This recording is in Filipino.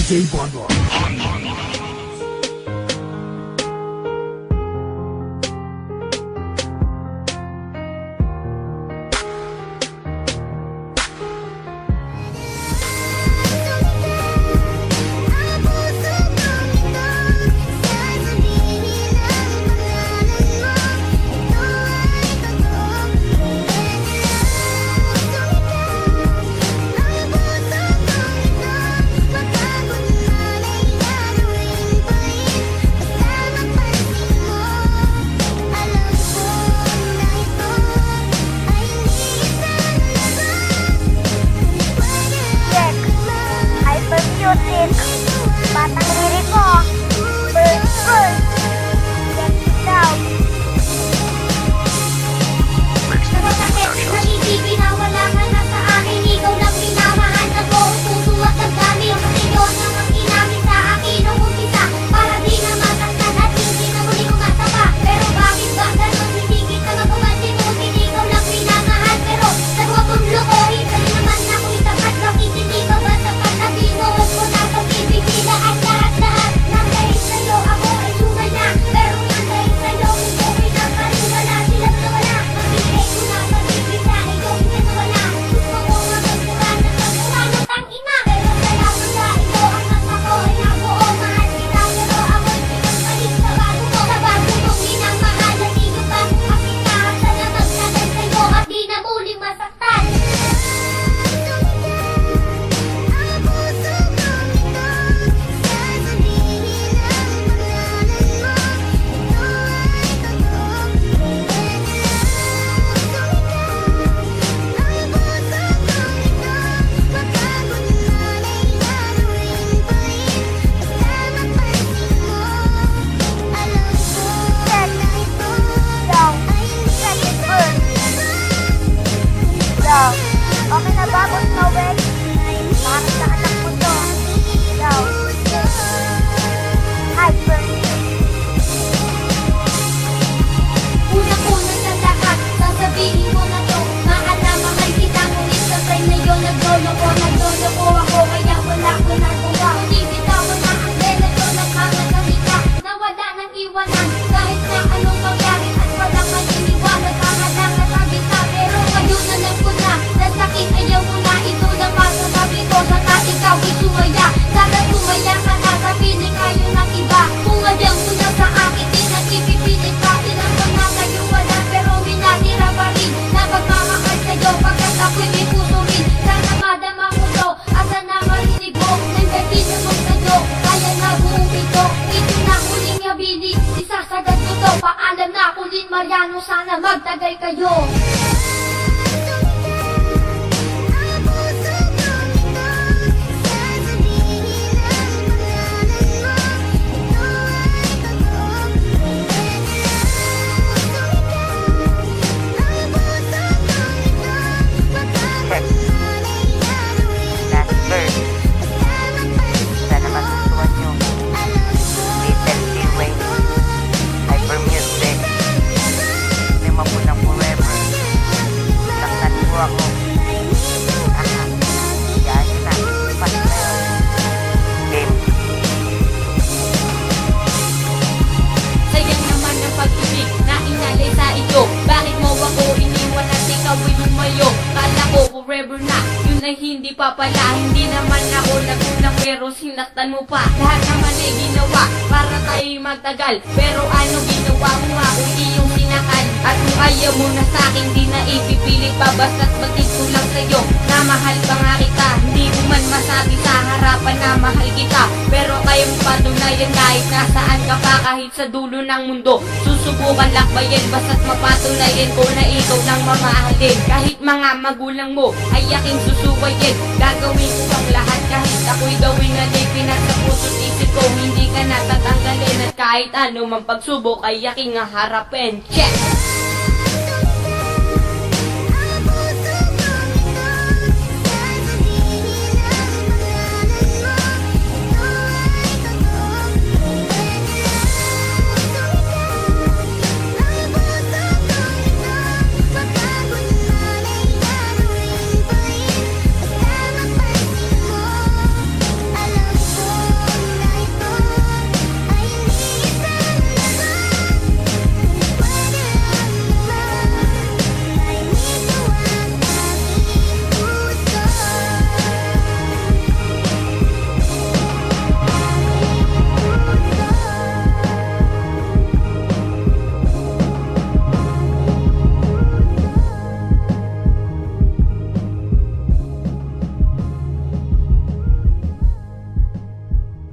DJ Bonbon. Batang liriko, bird, get down. Nag-ibig na wala ka na sa akin. Ikaw lang minamahal na ko. Puso at nagdami ang sayo namang inamin sa akin nung umpisa. Para di na mataktan at hindi na muli kumasama. Pero bakit ba ganun? Hindi kita mapapansin. Ngunit ikaw lang minamahal. Pero sa huwag lokohin, sa'yo naman ako itapat. Bakit hindi ka ba sapat na binuhos mo na pag-ibig nila at lahat-lahat? Nang dahil sa'yo ako ay sumala. Pero nang dahil sa'yo ikaw pinapaliwala. Sila nawala. Magbigay ko na pag-ibig na ikaw pinawala. Gusto ko nga magmura na magmura ng tangina. Pero salamat sa ito ang mas ako ay nabuo. Mahal kita pero ako'y pinagpalit sa bago mo. Sa bago mong minamahal at ikaw pa kung kapitahan. Sana magtagal sa'yo at di na muling masaktan. Okay na ba, Boss Noel? Para sa anak mo to. Daw. Hyper. Una-una sa lahat, sasabihin mo na to. Mahal na mahal kita, ngunit sa time na yun naglolo ko ako, kaya wala ko nagawa. Hindi kita wala ang dela ko, nagkakagaling ka. Nawala ng iwanan, kahit na anong mangyari at wala ka iniwanan. Kahalang nasabi ka, pero ngayon alam ko na. Nasakit ayaw mo na, ito lang masasabi ko. Sana ikaw ay sumaya, sana sumaya ka na sa piling kayo ng iba. Kung ayaw mo na sa akin, di nag-ipipilit ka. Ilang pa na kayo wala, pero minatira pa rin. Na pagmamahal sa'yo, pagkat ako'y may puso rin. Sana madama mo to, asa na marinig mo. Nagdagin na mong sa'yo, kaya na buong ito. Ito na huling habili, isasagad ko to. Paalam na Colin Mariano, sana magtagay kayo. Last verse. Sana magustuhan nyo. Little T-Way. Hyper Music. Lima po ng forever. Laktan po ako. Aha. Yan yun na. Pati na yun. Game. Sayang naman ang pag-ibig na inalay sa iyo. Bakit mo ako iniwan at ikaw ay lumayo? Kala ko forever na, yun ay hindi pa pala. Hindi naman ako nagulang pero sinaktan mo pa. Lahat naman ay ginawa para tayo'y magtagal. Pero ano ginawa mo nga kung iyong sinakal? At kung ayaw mo na sa'kin, di na ipipilit pa. Basta't batid ko lang sa'yo na mahal pa nga kita. Hindi mo man masabi sa harapan na mahal kita, pero kaya mo patunayan kahit nasaan ka pa. Kahit sa dulo ng mundo, susubukan lakbayin. Basta't mapatunayan ko na ikaw lang mamahalin. Kahit mga magulang mo ay aking susuwayin, gagawin ko ang lahat kahit ako'y gawin na di pinasa puso't isip ko. Hindi ka natatanggalin at kahit ano mang pagsubok ay aking harapin. Check!